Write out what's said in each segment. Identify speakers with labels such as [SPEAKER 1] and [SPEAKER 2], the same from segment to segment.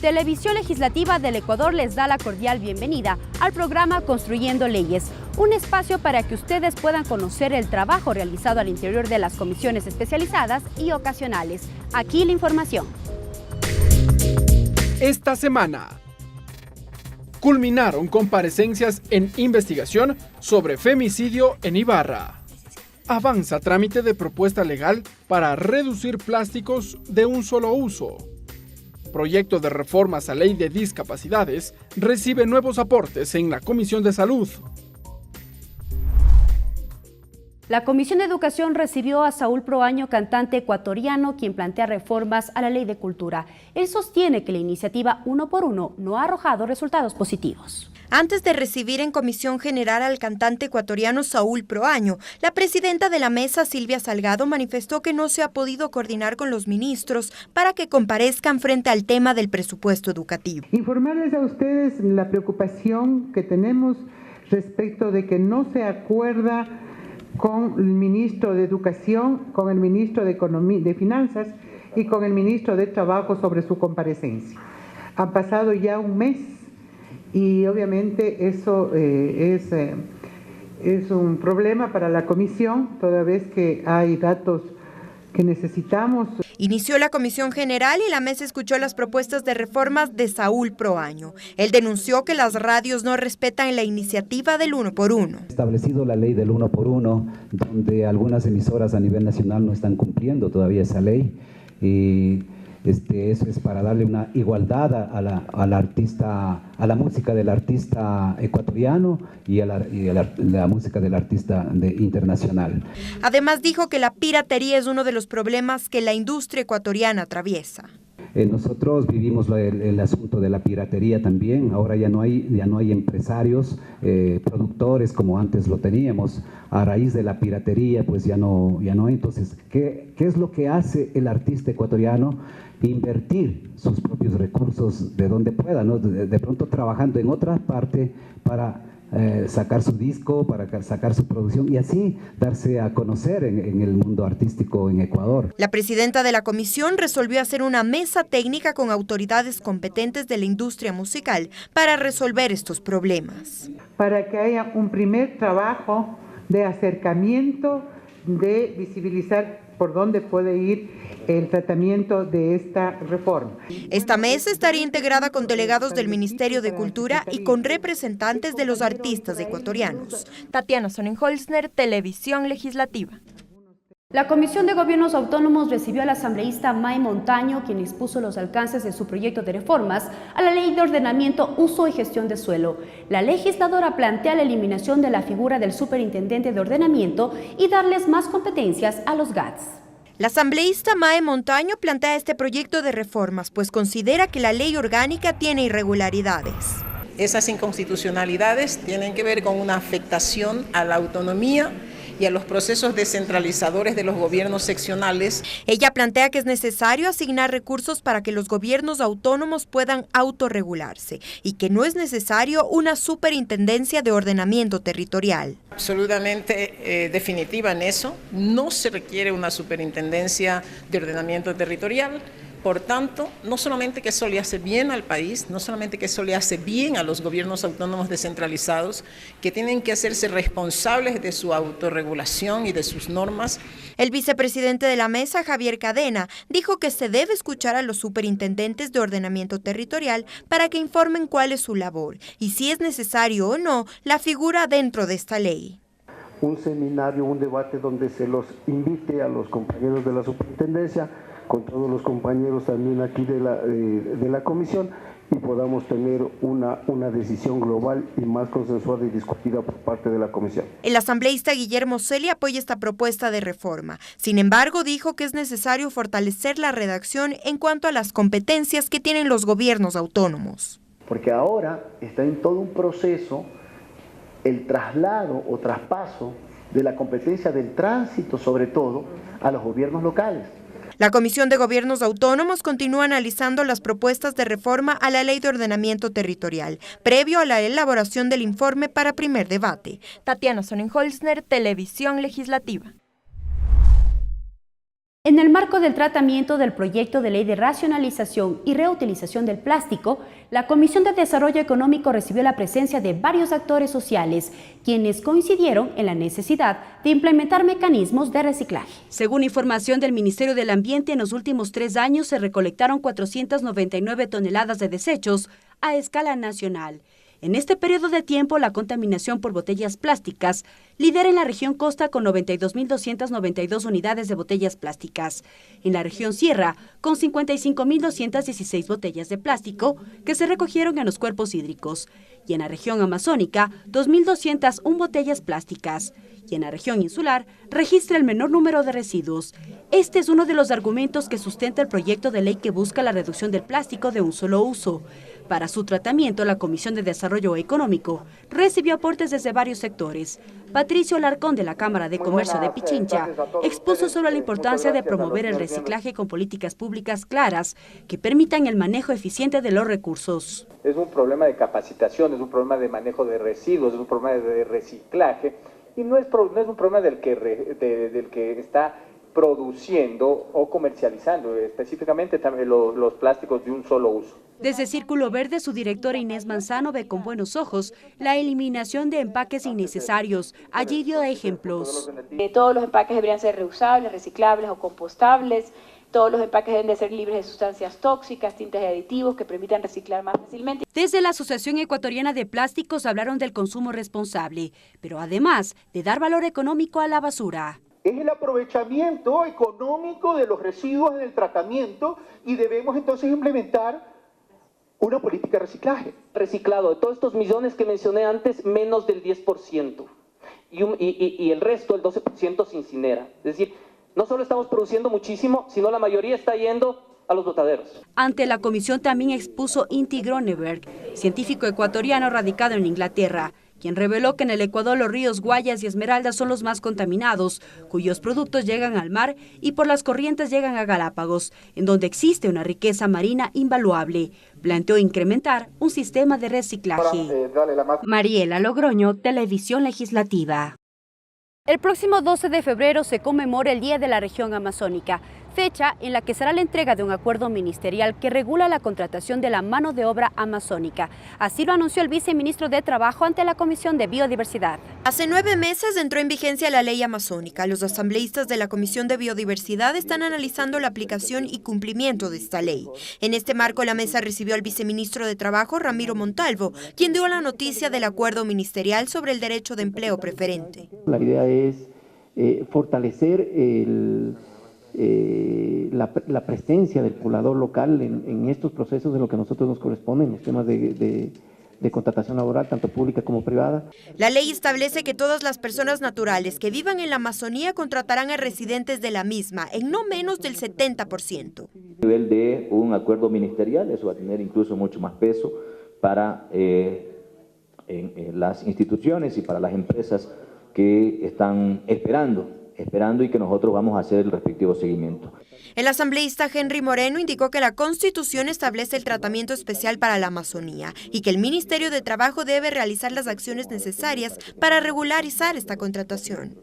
[SPEAKER 1] Televisión Legislativa del Ecuador les da la cordial bienvenida al programa Construyendo Leyes, un espacio para que ustedes puedan conocer el trabajo realizado al interior de las comisiones especializadas y ocasionales. Aquí la información.
[SPEAKER 2] Esta semana culminaron comparecencias en investigación sobre femicidio en Ibarra. Avanza trámite de propuesta legal para reducir plásticos de un solo uso. Proyecto de reformas a ley de discapacidades recibe nuevos aportes en la Comisión de Salud.
[SPEAKER 1] La Comisión de Educación recibió a Saúl Proaño, cantante ecuatoriano, quien plantea reformas a la Ley de Cultura. Él sostiene que la iniciativa Uno por Uno no ha arrojado resultados positivos.
[SPEAKER 3] Antes de recibir en comisión general al cantante ecuatoriano Saúl Proaño, la presidenta de la mesa, Silvia Salgado, manifestó que no se ha podido coordinar con los ministros para que comparezcan frente al tema del presupuesto educativo.
[SPEAKER 4] Informarles a ustedes la preocupación que tenemos respecto de que no se acuerda con el ministro de Educación, con el ministro de Finanzas y con el ministro de Trabajo sobre su comparecencia. Han pasado ya un mes y obviamente eso es un problema para la comisión, toda vez que hay datos que necesitamos.
[SPEAKER 3] Inició la comisión general y la mesa escuchó las propuestas de reformas de Saúl Proaño. Él denunció que las radios no respetan la iniciativa del Uno por Uno.
[SPEAKER 5] Establecido la ley del Uno por Uno, donde algunas emisoras a nivel nacional no están cumpliendo todavía esa ley, y eso es para darle una igualdad al artista, a la música del artista ecuatoriano y a la música del artista internacional.
[SPEAKER 3] Además dijo que la piratería es uno de los problemas que la industria ecuatoriana atraviesa.
[SPEAKER 5] Nosotros vivimos el asunto de la piratería también. Ahora ya no hay empresarios, productores como antes lo teníamos. A raíz de la piratería pues ya no hay. Entonces, ¿qué es lo que hace el artista ecuatoriano? Invertir sus propios recursos de donde pueda, ¿no? De pronto trabajando en otra parte para sacar su disco, para sacar su producción y así darse a conocer en el mundo artístico en Ecuador.
[SPEAKER 3] La presidenta de la comisión resolvió hacer una mesa técnica con autoridades competentes de la industria musical para resolver estos problemas.
[SPEAKER 4] Para que haya un primer trabajo de acercamiento, de visibilizar por dónde puede ir el tratamiento de esta reforma.
[SPEAKER 3] Esta mesa estaría integrada con delegados del Ministerio de Cultura y con representantes de los artistas ecuatorianos. Tatiana Sonnenholzner, Televisión Legislativa.
[SPEAKER 1] La Comisión de Gobiernos Autónomos recibió al asambleísta Mae Montaño, quien expuso los alcances de su proyecto de reformas a la Ley de Ordenamiento, Uso y Gestión de Suelo. La legisladora plantea la eliminación de la figura del superintendente de ordenamiento y darles más competencias a los GATS.
[SPEAKER 3] La asambleísta Mae Montaño plantea este proyecto de reformas, pues considera que la ley orgánica tiene irregularidades.
[SPEAKER 6] Esas inconstitucionalidades tienen que ver con una afectación a la autonomía y a los procesos descentralizadores de los gobiernos seccionales.
[SPEAKER 3] Ella plantea que es necesario asignar recursos para que los gobiernos autónomos puedan autorregularse y que no es necesario una superintendencia de ordenamiento territorial.
[SPEAKER 6] Absolutamente definitiva en eso, no se requiere una superintendencia de ordenamiento territorial. Por tanto, no solamente que eso le hace bien al país, no solamente que eso le hace bien a los gobiernos autónomos descentralizados, que tienen que hacerse responsables de su autorregulación y de sus normas.
[SPEAKER 3] El vicepresidente de la mesa, Javier Cadena, dijo que se debe escuchar a los superintendentes de ordenamiento territorial para que informen cuál es su labor y si es necesario o no la figura dentro de esta ley.
[SPEAKER 7] Un seminario, un debate donde se los invite a los compañeros de la superintendencia, con todos los compañeros también aquí de la comisión y podamos tener una decisión global y más consensuada y discutida por parte de la comisión.
[SPEAKER 3] El asambleísta Guillermo Celia apoya esta propuesta de reforma. Sin embargo, dijo que es necesario fortalecer la redacción en cuanto a las competencias que tienen los gobiernos autónomos.
[SPEAKER 7] Porque ahora está en todo un proceso el traslado o traspaso de la competencia del tránsito, sobre todo, a los gobiernos locales.
[SPEAKER 3] La Comisión de Gobiernos Autónomos continúa analizando las propuestas de reforma a la Ley de Ordenamiento Territorial, previo a la elaboración del informe para primer debate. Tatiana Sonnenholzner, Televisión Legislativa.
[SPEAKER 1] En el marco del tratamiento del proyecto de ley de racionalización y reutilización del plástico, la Comisión de Desarrollo Económico recibió la presencia de varios actores sociales, quienes coincidieron en la necesidad de implementar mecanismos de reciclaje. Según información del Ministerio del Ambiente, en los últimos 3 años se recolectaron 499 toneladas de desechos a escala nacional. En este periodo de tiempo, la contaminación por botellas plásticas lidera en la región Costa con 92.292 unidades de botellas plásticas. En la región Sierra, con 55.216 botellas de plástico que se recogieron en los cuerpos hídricos. Y en la región amazónica, 2.201 botellas plásticas. Y en la región insular, registra el menor número de residuos. Este es uno de los argumentos que sustenta el proyecto de ley que busca la reducción del plástico de un solo uso. Para su tratamiento, la Comisión de Desarrollo Económico recibió aportes desde varios sectores. Patricio Alarcón, de la Cámara de Comercio de Pichincha, expuso sobre la importancia de promover el reciclaje con políticas públicas claras que permitan el manejo eficiente de los recursos.
[SPEAKER 8] Es un problema de capacitación, es un problema de manejo de residuos, es un problema de reciclaje y no es un problema del que está produciendo o comercializando específicamente también los plásticos de un solo uso.
[SPEAKER 1] Desde Círculo Verde, su directora Inés Manzano ve con buenos ojos la eliminación de empaques innecesarios. Allí dio ejemplos.
[SPEAKER 9] Todos los empaques deberían ser reusables, reciclables o compostables. Todos los empaques deben de ser libres de sustancias tóxicas, tintes y aditivos que permitan reciclar más fácilmente.
[SPEAKER 1] Desde la Asociación Ecuatoriana de Plásticos hablaron del consumo responsable, pero además de dar valor económico a la basura.
[SPEAKER 10] Es el aprovechamiento económico de los residuos en el tratamiento y debemos entonces implementar una política de reciclaje.
[SPEAKER 11] Reciclado, de todos estos millones que mencioné antes, menos del 10%. Y el resto, el 12%, se incinera. Es decir, no solo estamos produciendo muchísimo, sino la mayoría está yendo a los botaderos.
[SPEAKER 1] Ante la comisión también expuso Inti Groneberg, científico ecuatoriano radicado en Inglaterra, quien reveló que en el Ecuador los ríos Guayas y Esmeralda son los más contaminados, cuyos productos llegan al mar y por las corrientes llegan a Galápagos, en donde existe una riqueza marina invaluable. Planteó incrementar un sistema de reciclaje. Mariela Logroño, Televisión Legislativa. El próximo 12 de febrero se conmemora el Día de la Región Amazónica, fecha en la que será la entrega de un acuerdo ministerial que regula la contratación de la mano de obra amazónica. Así lo anunció el viceministro de Trabajo ante la Comisión de Biodiversidad.
[SPEAKER 3] Hace 9 meses entró en vigencia la ley amazónica. Los asambleístas de la Comisión de Biodiversidad están analizando la aplicación y cumplimiento de esta ley. En este marco, la mesa recibió al viceministro de Trabajo, Ramiro Montalvo, quien dio la noticia del acuerdo ministerial sobre el derecho de empleo preferente.
[SPEAKER 12] La idea es fortalecer la presencia del poblador local en estos procesos de lo que a nosotros nos corresponden, los temas de contratación laboral, tanto pública como privada.
[SPEAKER 3] La ley establece que todas las personas naturales que vivan en la Amazonía contratarán a residentes de la misma, en no menos del 70%.
[SPEAKER 13] A nivel de un acuerdo ministerial, eso va a tener incluso mucho más peso para las instituciones y para las empresas que están esperando y que nosotros vamos a hacer el respectivo seguimiento.
[SPEAKER 3] El asambleísta Henry Moreno indicó que la Constitución establece el tratamiento especial para la Amazonía y que el Ministerio de Trabajo debe realizar las acciones necesarias para regularizar esta contratación.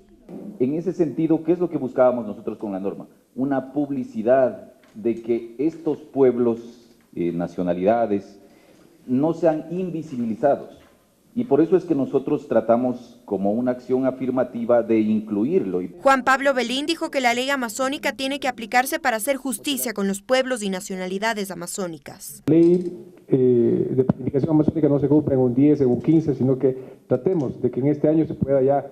[SPEAKER 13] En ese sentido, ¿qué es lo que buscábamos nosotros con la norma? Una publicidad de que estos pueblos, nacionalidades, no sean invisibilizados. Y por eso es que nosotros tratamos como una acción afirmativa de incluirlo.
[SPEAKER 3] Juan Pablo Belín dijo que la ley amazónica tiene que aplicarse para hacer justicia con los pueblos y nacionalidades amazónicas.
[SPEAKER 14] La ley de planificación amazónica no se cumple en un 10, en un 15, sino que tratemos de que en este año se pueda ya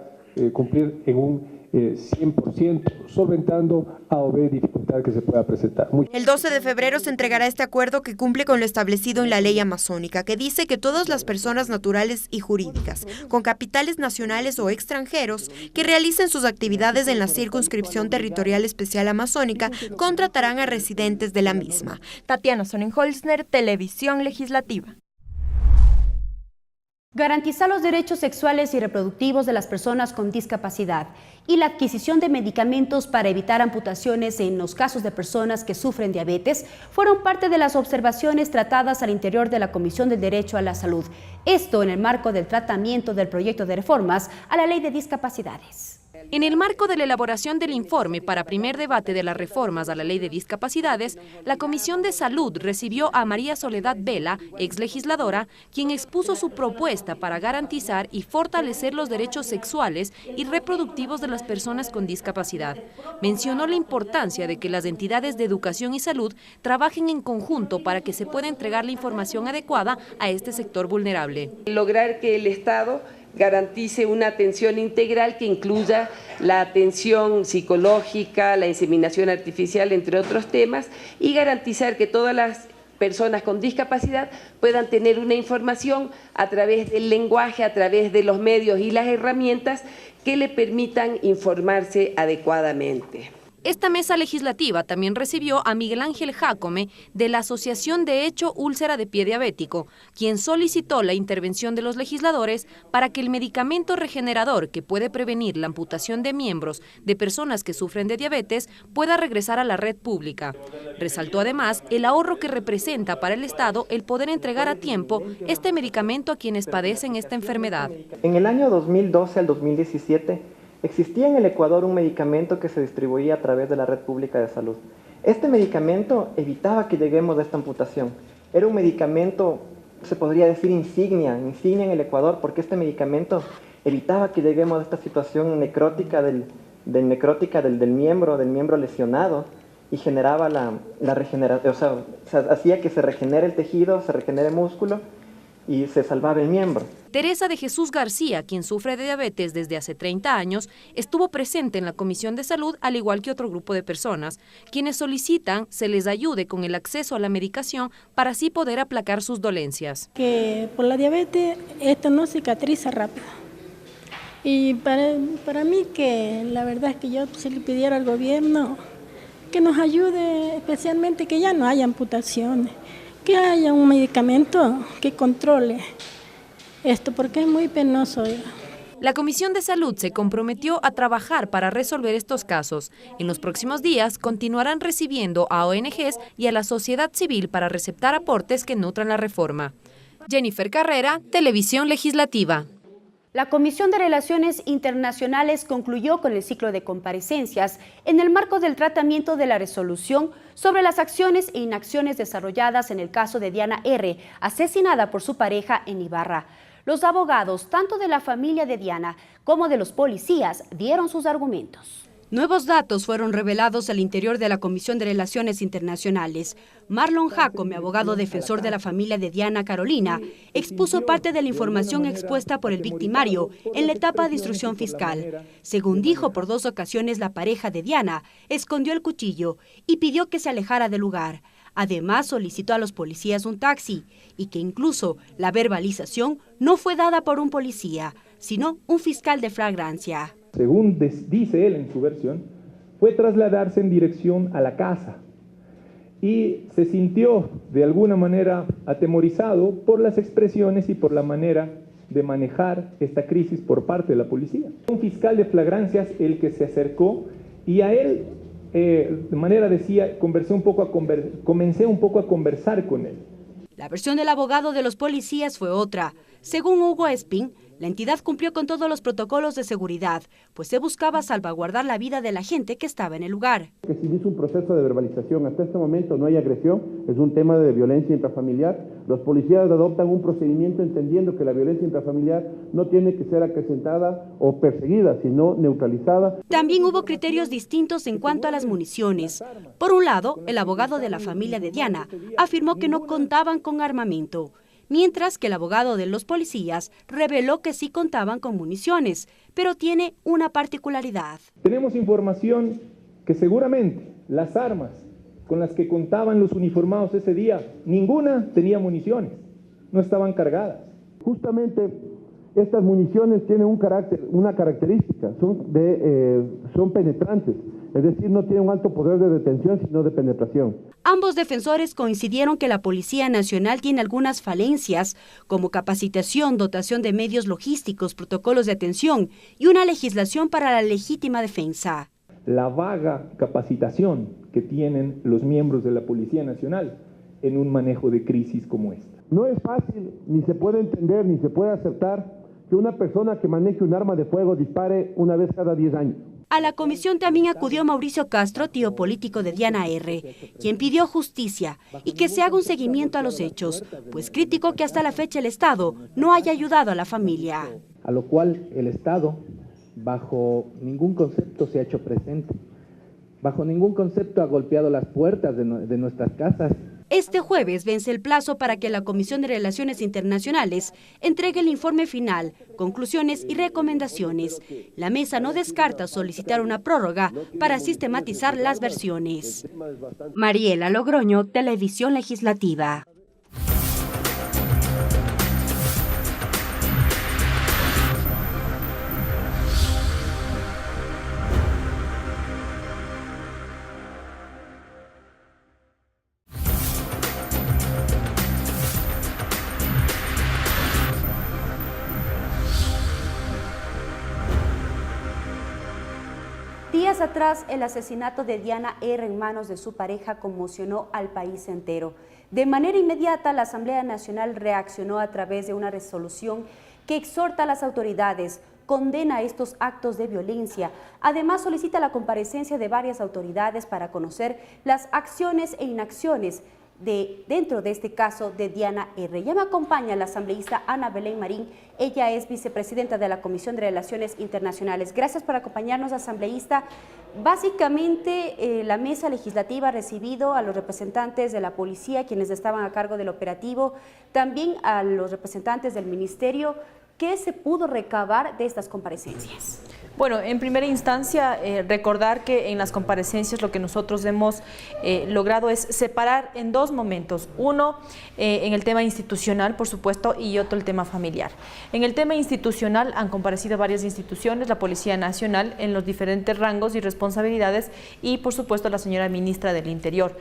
[SPEAKER 14] cumplir en un 100%, solventando A o B dificultad que se pueda presentar.
[SPEAKER 3] El 12 de febrero se entregará este acuerdo que cumple con lo establecido en la ley amazónica, que dice que todas las personas naturales y jurídicas, con capitales nacionales o extranjeros, que realicen sus actividades en la circunscripción territorial especial amazónica, contratarán a residentes de la misma. Tatiana Sonnenholzner, Televisión Legislativa.
[SPEAKER 1] Garantizar los derechos sexuales y reproductivos de las personas con discapacidad y la adquisición de medicamentos para evitar amputaciones en los casos de personas que sufren diabetes fueron parte de las observaciones tratadas al interior de la Comisión del Derecho a la Salud. Esto en el marco del tratamiento del proyecto de reformas a la Ley de Discapacidades.
[SPEAKER 15] En el marco de la elaboración del informe para primer debate de las reformas a la Ley de Discapacidades, la Comisión de Salud recibió a María Soledad Vela, ex legisladora, quien expuso su propuesta para garantizar y fortalecer los derechos sexuales y reproductivos de las personas con discapacidad. Mencionó la importancia de que las entidades de educación y salud trabajen en conjunto para que se pueda entregar la información adecuada a este sector vulnerable.
[SPEAKER 16] Lograr que el Estado garantice una atención integral que incluya la atención psicológica, la inseminación artificial, entre otros temas, y garantizar que todas las personas con discapacidad puedan tener una información a través del lenguaje, a través de los medios y las herramientas que le permitan informarse adecuadamente.
[SPEAKER 15] Esta mesa legislativa también recibió a Miguel Ángel Jácome de la Asociación de Hecho Úlcera de Pie Diabético, quien solicitó la intervención de los legisladores para que el medicamento regenerador que puede prevenir la amputación de miembros de personas que sufren de diabetes pueda regresar a la red pública. Resaltó además el ahorro que representa para el Estado el poder entregar a tiempo este medicamento a quienes padecen esta enfermedad.
[SPEAKER 17] En el año 2012 al 2017, existía en el Ecuador un medicamento que se distribuía a través de la red pública de salud. Este medicamento evitaba que lleguemos a esta amputación. Era un medicamento, se podría decir insignia en el Ecuador, porque este medicamento evitaba que lleguemos a esta situación necrótica del miembro lesionado, y generaba la regeneración, o sea, hacía que se regenere el tejido, se regenere el músculo, y se salvaba el miembro.
[SPEAKER 15] Teresa de Jesús García, quien sufre de diabetes desde hace 30 años, estuvo presente en la Comisión de Salud, al igual que otro grupo de personas, quienes solicitan se les ayude con el acceso a la medicación para así poder aplacar sus dolencias.
[SPEAKER 18] Que por la diabetes esto no cicatriza rápido. Y para mí que la verdad es que yo si le pidiera al gobierno que nos ayude, especialmente que ya no haya amputaciones, que haya un medicamento que controle esto, porque es muy penoso.
[SPEAKER 15] La Comisión de Salud se comprometió a trabajar para resolver estos casos. En los próximos días continuarán recibiendo a ONGs y a la sociedad civil para receptar aportes que nutran la reforma. Jennifer Carrera, Televisión Legislativa.
[SPEAKER 1] La Comisión de Relaciones Internacionales concluyó con el ciclo de comparecencias en el marco del tratamiento de la resolución sobre las acciones e inacciones desarrolladas en el caso de Diana R., asesinada por su pareja en Ibarra. Los abogados, tanto de la familia de Diana como de los policías, dieron sus argumentos.
[SPEAKER 19] Nuevos datos fueron revelados al interior de la Comisión de Relaciones Internacionales. Marlon Jácome, abogado defensor de la familia de Diana Carolina, expuso parte de la información expuesta por el victimario en la etapa de instrucción fiscal. Según dijo, por 2 ocasiones la pareja de Diana escondió el cuchillo y pidió que se alejara del lugar. Además, solicitó a los policías un taxi y que incluso la verbalización no fue dada por un policía, sino un fiscal de flagrancia.
[SPEAKER 14] Según dice él en su versión, fue trasladarse en dirección a la casa y se sintió de alguna manera atemorizado por las expresiones y por la manera de manejar esta crisis por parte de la policía. Un fiscal de flagrancias el que se acercó y a él, de manera decía, comencé un poco a conversar con él.
[SPEAKER 19] La versión del abogado de los policías fue otra. Según Hugo Espin, la entidad cumplió con todos los protocolos de seguridad, pues se buscaba salvaguardar la vida de la gente que estaba en el lugar.
[SPEAKER 20] Que se inicia un proceso de verbalización. Hasta este momento no hay agresión, es un tema de violencia intrafamiliar. Los policías adoptan un procedimiento entendiendo que la violencia intrafamiliar no tiene que ser acrecentada o perseguida, sino neutralizada.
[SPEAKER 19] También hubo criterios distintos en cuanto a las municiones. Por un lado, el abogado de la familia de Diana afirmó que no contaban con armamento, mientras que el abogado de los policías reveló que sí contaban con municiones, pero tiene una particularidad.
[SPEAKER 14] Tenemos información que seguramente las armas con las que contaban los uniformados ese día, ninguna tenía municiones, no estaban cargadas.
[SPEAKER 20] Justamente estas municiones tienen una característica, son penetrantes, es decir, no tienen un alto poder de detención, sino de penetración.
[SPEAKER 19] Ambos defensores coincidieron que la Policía Nacional tiene algunas falencias, como capacitación, dotación de medios logísticos, protocolos de atención y una legislación para la legítima defensa.
[SPEAKER 14] La vaga capacitación que tienen los miembros de la Policía Nacional en un manejo de crisis como esta.
[SPEAKER 20] No es fácil, ni se puede entender, ni se puede aceptar que una persona que maneje un arma de fuego dispare una vez cada 10 años.
[SPEAKER 19] A la comisión también acudió Mauricio Castro, tío político de Diana R., quien pidió justicia y que se haga un seguimiento a los hechos, pues criticó que hasta la fecha el Estado no haya ayudado a la familia.
[SPEAKER 12] A lo cual el Estado, bajo ningún concepto, se ha hecho presente. Bajo ningún concepto ha golpeado las puertas de nuestras casas.
[SPEAKER 19] Este jueves vence el plazo para que la Comisión de Relaciones Internacionales entregue el informe final, conclusiones y recomendaciones. La mesa no descarta solicitar una prórroga para sistematizar las versiones. Mariela Logroño, Televisión Legislativa.
[SPEAKER 1] Días atrás, el asesinato de Diana R. en manos de su pareja conmocionó al país entero. De manera inmediata, la Asamblea Nacional reaccionó a través de una resolución que exhorta a las autoridades, condena estos actos de violencia. Además, solicita la comparecencia de varias autoridades para conocer las acciones e inacciones dentro de este caso de Diana R. Ya me acompaña la asambleísta Ana Belén Marín. Ella es vicepresidenta de la Comisión de Relaciones Internacionales. Gracias por acompañarnos, asambleísta. Básicamente, la mesa legislativa ha recibido a los representantes de la policía, quienes estaban a cargo del operativo, también a los representantes del ministerio. ¿Qué se pudo recabar de estas comparecencias?
[SPEAKER 21] Bueno, en primera instancia, recordar que en las comparecencias lo que nosotros hemos logrado es separar en dos momentos. Uno, en el tema institucional, por supuesto, y otro el tema familiar. En el tema institucional han comparecido varias instituciones, la Policía Nacional en los diferentes rangos y responsabilidades y, por supuesto, la señora ministra del Interior.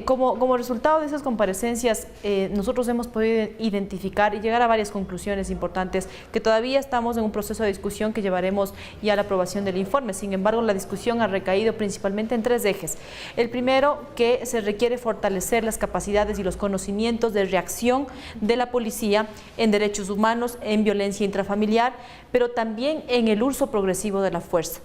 [SPEAKER 21] Como resultado de esas comparecencias, nosotros hemos podido identificar y llegar a varias conclusiones importantes que todavía estamos en un proceso de discusión que llevaremos ya a la aprobación del informe. Sin embargo, la discusión ha recaído principalmente en tres ejes. El primero, que se requiere fortalecer las capacidades y los conocimientos de reacción de la policía en derechos humanos, en violencia intrafamiliar, pero también en el uso progresivo de la fuerza.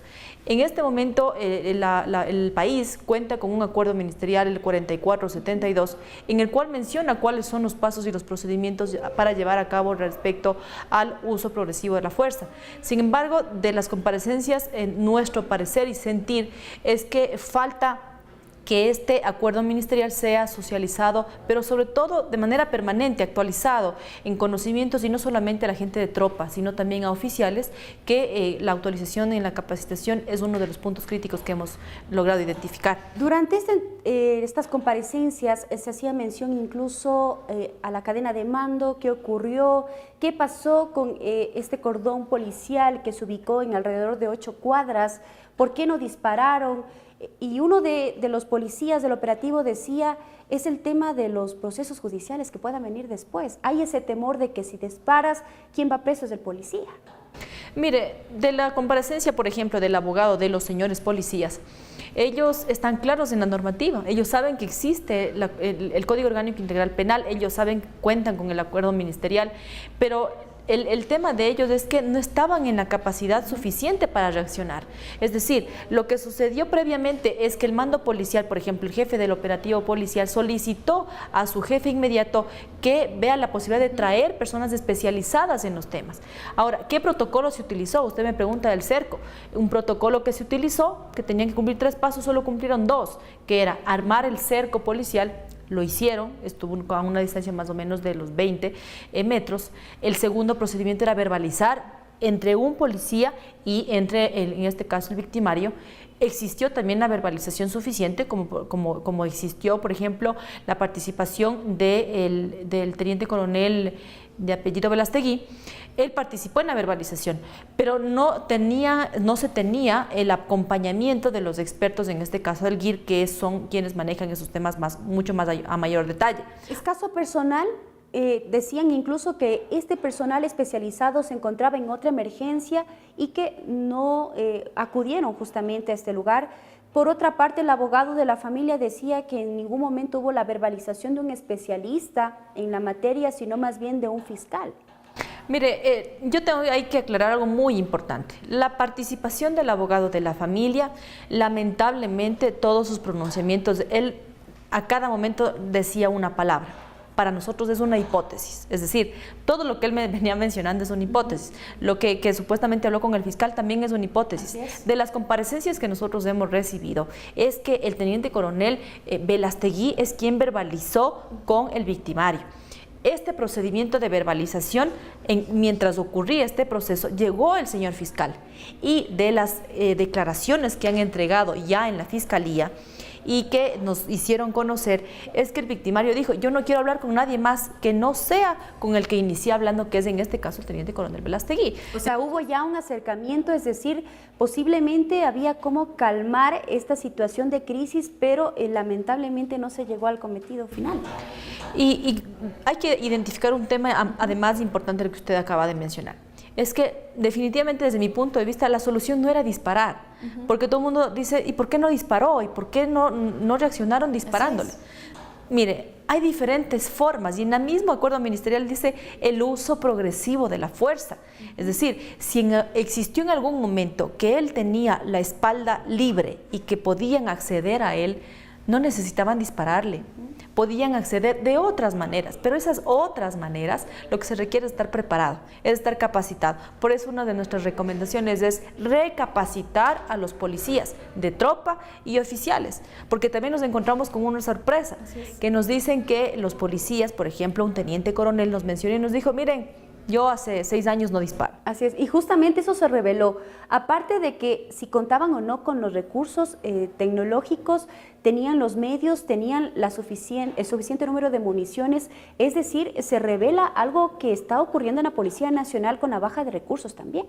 [SPEAKER 21] En este momento el país cuenta con un acuerdo ministerial, el 4472, en el cual menciona cuáles son los pasos y los procedimientos para llevar a cabo respecto al uso progresivo de la fuerza. Sin embargo, de las comparecencias, nuestro parecer y sentir es que falta que este acuerdo ministerial sea socializado, pero sobre todo de manera permanente, actualizado en conocimientos y no solamente a la gente de tropa, sino también a oficiales, que la actualización en la capacitación es uno de los puntos críticos que hemos logrado identificar.
[SPEAKER 1] Durante estas comparecencias se hacía mención incluso a la cadena de mando, qué ocurrió, qué pasó con este cordón policial que se ubicó en alrededor de 8 cuadras, por qué no dispararon. Y uno de los policías del operativo decía, es el tema de los procesos judiciales que puedan venir después. Hay ese temor de que si disparas, ¿quién va preso es el policía?
[SPEAKER 21] Mire, de la comparecencia, por ejemplo, del abogado de los señores policías, ellos están claros en la normativa, ellos saben que existe el Código Orgánico Integral Penal, ellos saben, cuentan con el acuerdo ministerial, pero el tema de ellos es que no estaban en la capacidad suficiente para reaccionar. Es decir, lo que sucedió previamente es que el mando policial, por ejemplo, el jefe del operativo policial solicitó a su jefe inmediato que vea la posibilidad de traer personas especializadas en los temas. Ahora, ¿qué protocolo se utilizó? Usted me pregunta del cerco. Un protocolo que se utilizó, que tenían que cumplir 3 pasos, solo cumplieron 2, que era armar el cerco policial. Lo hicieron, estuvo a una distancia más o menos de los 20 metros. El segundo procedimiento era verbalizar entre un policía y entre, en este caso, el victimario. Existió también la verbalización suficiente, como existió, por ejemplo, la participación del teniente coronel de apellido Velastegui. Él participó en la verbalización, pero no se tenía el acompañamiento de los expertos, en este caso del GIR, que son quienes manejan esos temas mucho más a mayor detalle.
[SPEAKER 1] ¿Es caso personal? Decían incluso que este personal especializado se encontraba en otra emergencia y que no acudieron justamente a este lugar. Por otra parte, el abogado de la familia decía que en ningún momento hubo la verbalización de un especialista en la materia, sino más bien de un fiscal.
[SPEAKER 21] Mire, hay que aclarar algo muy importante. La participación del abogado de la familia, lamentablemente todos sus pronunciamientos, él a cada momento decía una palabra. Para nosotros es una hipótesis, es decir, todo lo que él me venía mencionando es una hipótesis. Lo que supuestamente habló con el fiscal también es una hipótesis. De las comparecencias que nosotros hemos recibido, es que el teniente coronel Velastegui es quien verbalizó con el victimario. Este procedimiento de verbalización, mientras ocurría este proceso, llegó el señor fiscal, y de las declaraciones que han entregado ya en la fiscalía y que nos hicieron conocer, es que el victimario dijo: yo no quiero hablar con nadie más que no sea con el que inicié hablando, que es en este caso el teniente coronel Velastegui.
[SPEAKER 1] O sea, hubo ya un acercamiento, es decir, posiblemente había cómo calmar esta situación de crisis, pero lamentablemente no se llegó al cometido final.
[SPEAKER 21] Y hay que identificar un tema además importante del que usted acaba de mencionar. Es que definitivamente desde mi punto de vista la solución no era disparar, porque todo el mundo dice: ¿y por qué no disparó? ¿Y por qué no reaccionaron disparándole? Mire, hay diferentes formas, y en el mismo acuerdo ministerial dice el uso progresivo de la fuerza. Es decir, si existió en algún momento que él tenía la espalda libre y que podían acceder a él, no necesitaban dispararle. Podían acceder de otras maneras, pero esas otras maneras lo que se requiere es estar preparado, es estar capacitado. Por eso una de nuestras recomendaciones es recapacitar a los policías de tropa y oficiales, porque también nos encontramos con una sorpresa, que nos dicen que los policías, por ejemplo, un teniente coronel nos mencionó y nos dijo: miren, yo hace 6 años no disparo.
[SPEAKER 1] Así es, y justamente eso se reveló. Aparte de que si contaban o no con los recursos tecnológicos, tenían los medios, tenían el suficiente número de municiones, es decir, se revela algo que está ocurriendo en la Policía Nacional con la baja de recursos también.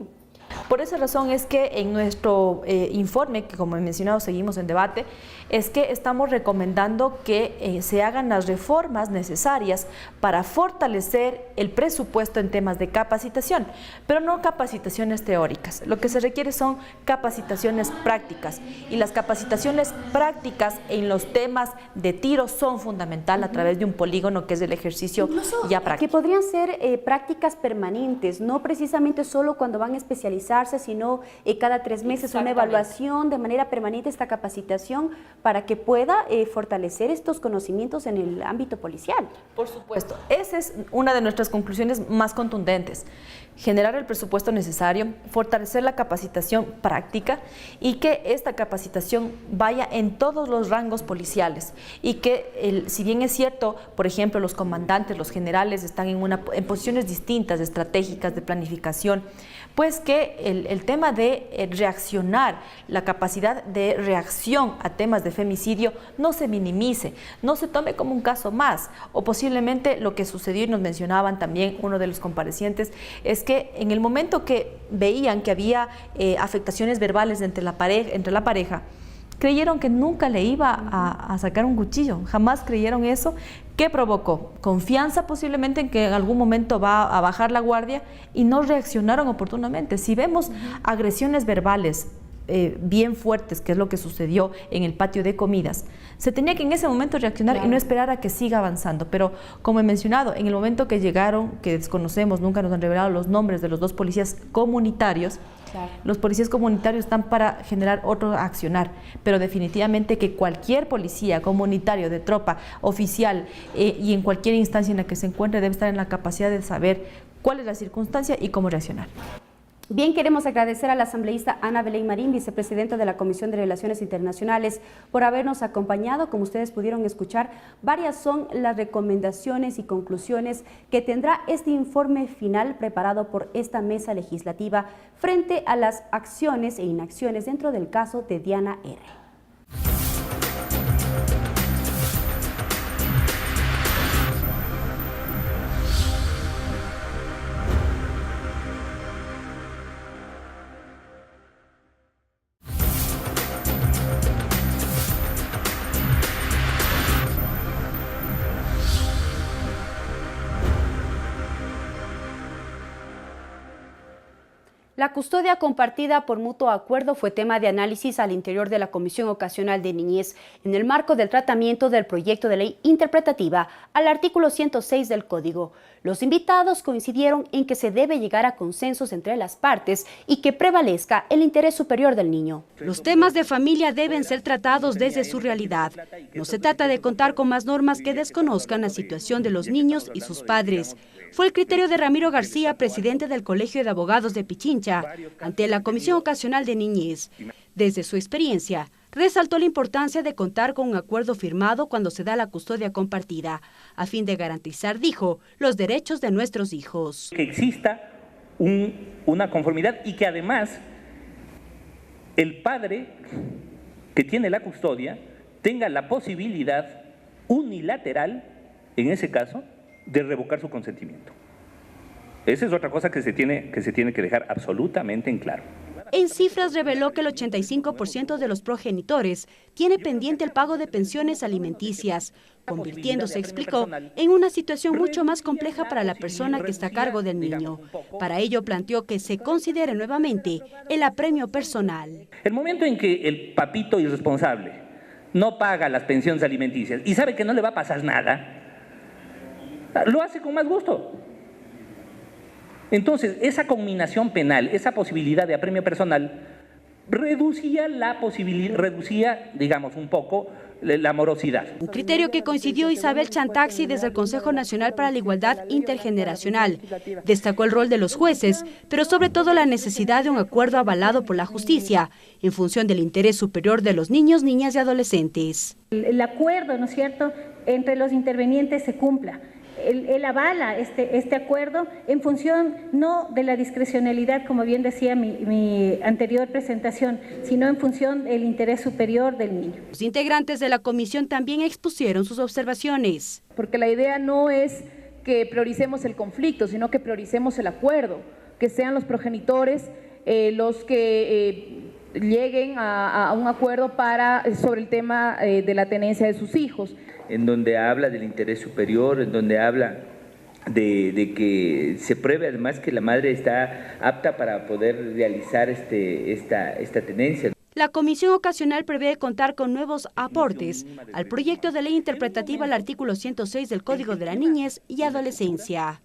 [SPEAKER 21] Por esa razón es que en nuestro informe, que como he mencionado seguimos en debate, es que estamos recomendando que se hagan las reformas necesarias para fortalecer el presupuesto en temas de capacitación, pero no capacitaciones teóricas. Lo que se requiere son capacitaciones prácticas, y las capacitaciones prácticas en los temas de tiro son fundamental a través de un polígono que es el ejercicio
[SPEAKER 1] incluso
[SPEAKER 21] ya práctico.
[SPEAKER 1] Que podrían ser prácticas permanentes, no precisamente solo cuando van a especializarse, sino cada 3 meses una evaluación de manera permanente, esta capacitación, para que pueda fortalecer estos conocimientos en el ámbito policial.
[SPEAKER 21] Por supuesto, esa es una de nuestras conclusiones más contundentes. Generar el presupuesto necesario, fortalecer la capacitación práctica, y que esta capacitación vaya en todos los rangos policiales, y que si bien es cierto, por ejemplo, los comandantes, los generales están en posiciones distintas, estratégicas, de planificación, pues que el tema de reaccionar, la capacidad de reacción a temas de femicidio no se minimice, no se tome como un caso más, o posiblemente lo que sucedió, y nos mencionaban también uno de los comparecientes, es que en el momento que veían que había afectaciones verbales entre la pareja, creyeron que nunca le iba a sacar un cuchillo, jamás creyeron eso. ¿Qué provocó? Confianza posiblemente en que en algún momento va a bajar la guardia, y no reaccionaron oportunamente. Si vemos agresiones verbales bien fuertes, que es lo que sucedió en el patio de comidas, se tenía que en ese momento reaccionar y no esperar a que siga avanzando. Pero como he mencionado, en el momento que llegaron, que desconocemos, nunca nos han revelado los nombres de los 2 policías comunitarios. Los policías comunitarios están para generar otro accionar, pero definitivamente que cualquier policía comunitario, de tropa, oficial y en cualquier instancia en la que se encuentre, debe estar en la capacidad de saber cuál es la circunstancia y cómo reaccionar.
[SPEAKER 1] Bien, queremos agradecer a la asambleísta Ana Belén Marín, vicepresidenta de la Comisión de Relaciones Internacionales, por habernos acompañado. Como ustedes pudieron escuchar, varias son las recomendaciones y conclusiones que tendrá este informe final preparado por esta mesa legislativa frente a las acciones e inacciones dentro del caso de Diana R. La custodia compartida por mutuo acuerdo fue tema de análisis al interior de la Comisión Ocasional de Niñez en el marco del tratamiento del proyecto de ley interpretativa al artículo 106 del Código. Los invitados coincidieron en que se debe llegar a consensos entre las partes y que prevalezca el interés superior del niño.
[SPEAKER 19] Los temas de familia deben ser tratados desde su realidad. No se trata de contar con más normas que desconozcan la situación de los niños y sus padres. Fue el criterio de Ramiro García, presidente del Colegio de Abogados de Pichincha, ante la Comisión Ocasional de Niñez. Desde su experiencia, resaltó la importancia de contar con un acuerdo firmado cuando se da la custodia compartida, a fin de garantizar, dijo, los derechos de nuestros hijos.
[SPEAKER 2] Que exista una conformidad y que además el padre que tiene la custodia tenga la posibilidad unilateral, en ese caso, de revocar su consentimiento. Esa es otra cosa que se tiene que dejar absolutamente en claro.
[SPEAKER 19] En cifras reveló que el 85% de los progenitores tiene pendiente el pago de pensiones alimenticias, convirtiéndose, explicó, en una situación mucho más compleja para la persona que está a cargo del niño. Para ello planteó que se considere nuevamente el apremio personal.
[SPEAKER 2] El momento en que el papito irresponsable no paga las pensiones alimenticias y sabe que no le va a pasar nada, lo hace con más gusto. Entonces, esa conminación penal, esa posibilidad de apremio personal, reducía, digamos, un poco la morosidad.
[SPEAKER 19] Un criterio que coincidió Isabel Chantaxi desde el Consejo Nacional para la Igualdad Intergeneracional. Destacó el rol de los jueces, pero sobre todo la necesidad de un acuerdo avalado por la justicia, en función del interés superior de los niños, niñas y adolescentes.
[SPEAKER 22] El acuerdo, ¿no es cierto?, entre los intervenientes se cumpla. Él avala este acuerdo en función no de la discrecionalidad, como bien decía mi anterior presentación, sino en función del interés superior del niño.
[SPEAKER 19] Los integrantes de la comisión también expusieron sus observaciones.
[SPEAKER 23] Porque la idea no es que prioricemos el conflicto, sino que prioricemos el acuerdo, que sean los progenitores los que lleguen a un acuerdo sobre el tema de la tenencia de sus hijos.
[SPEAKER 24] En donde habla del interés superior, en donde habla de que se pruebe además que la madre está apta para poder realizar esta tenencia.
[SPEAKER 19] La Comisión Ocasional prevé contar con nuevos aportes al proyecto de ley interpretativa al artículo 106 del Código de la Niñez y Adolescencia.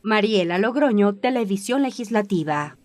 [SPEAKER 19] Mariela Logroño, Televisión Legislativa.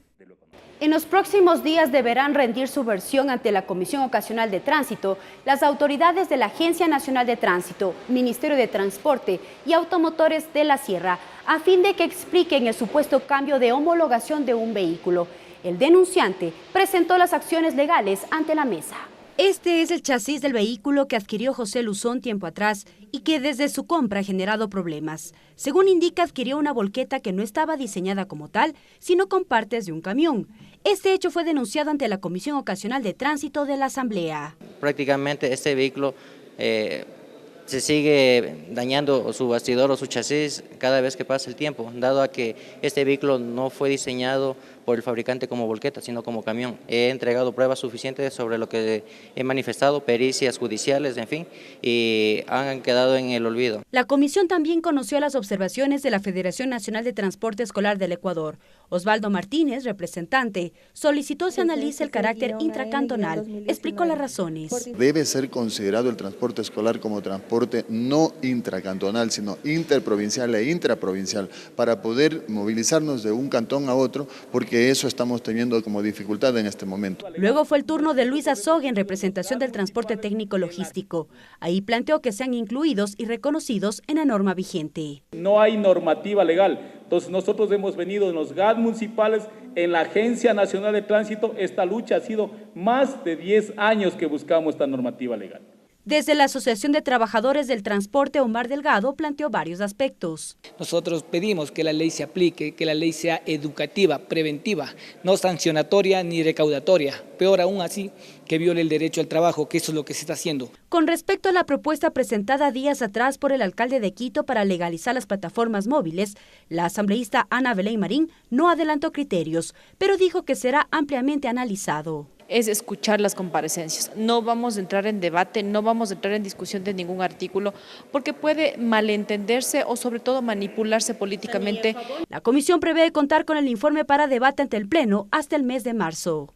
[SPEAKER 1] En los próximos días deberán rendir su versión ante la Comisión Ocasional de Tránsito las autoridades de la Agencia Nacional de Tránsito, Ministerio de Transporte y Automotores de la Sierra, a fin de que expliquen el supuesto cambio de homologación de un vehículo. El denunciante presentó las acciones legales ante la mesa.
[SPEAKER 19] Este es el chasis del vehículo que adquirió José Luzón tiempo atrás y que desde su compra ha generado problemas. Según indica, adquirió una volqueta que no estaba diseñada como tal, sino con partes de un camión. Este hecho fue denunciado ante la Comisión Ocasional de Tránsito de la Asamblea.
[SPEAKER 25] Prácticamente este vehículo se sigue dañando su bastidor o su chasis cada vez que pasa el tiempo, dado a que este vehículo no fue diseñado por el fabricante como volqueta, sino como camión. He entregado pruebas suficientes sobre lo que he manifestado, pericias judiciales, en fin, y han quedado en el olvido.
[SPEAKER 19] La comisión también conoció las observaciones de la Federación Nacional de Transporte Escolar del Ecuador. Osvaldo Martínez, representante, solicitó se analice el carácter intracantonal. Explicó las razones.
[SPEAKER 26] Debe ser considerado el transporte escolar como transporte no intracantonal, sino interprovincial e intraprovincial, para poder movilizarnos de un cantón a otro, porque eso estamos teniendo como dificultad en este momento.
[SPEAKER 19] Luego fue el turno de Luis Azog en representación del transporte técnico logístico. Ahí planteó que sean incluidos y reconocidos en la norma vigente.
[SPEAKER 27] No hay normativa legal. Entonces nosotros hemos venido en los GAT municipales, en la Agencia Nacional de Tránsito. Esta lucha ha sido más de 10 años que buscamos esta normativa legal.
[SPEAKER 19] Desde la Asociación de Trabajadores del Transporte, Omar Delgado planteó varios aspectos.
[SPEAKER 28] Nosotros pedimos que la ley se aplique, que la ley sea educativa, preventiva, no sancionatoria ni recaudatoria. Peor aún así, que viole el derecho al trabajo, que eso es lo que se está haciendo.
[SPEAKER 19] Con respecto a la propuesta presentada días atrás por el alcalde de Quito para legalizar las plataformas móviles, la asambleísta Ana Belén Marín no adelantó criterios, pero dijo que será ampliamente analizado.
[SPEAKER 21] es escuchar las comparecencias. No vamos a entrar en debate, no vamos a entrar en discusión de ningún artículo, porque puede malentenderse o sobre todo manipularse políticamente.
[SPEAKER 19] La comisión prevé contar con el informe para debate ante el Pleno hasta el mes de marzo.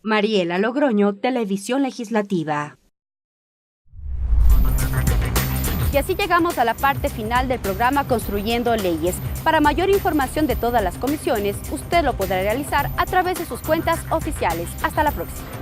[SPEAKER 19] Mariela Logroño, Televisión Legislativa. Y así llegamos a la parte final del programa Construyendo Leyes. Para mayor información de todas las comisiones, usted lo podrá realizar a través de sus cuentas oficiales. Hasta la próxima.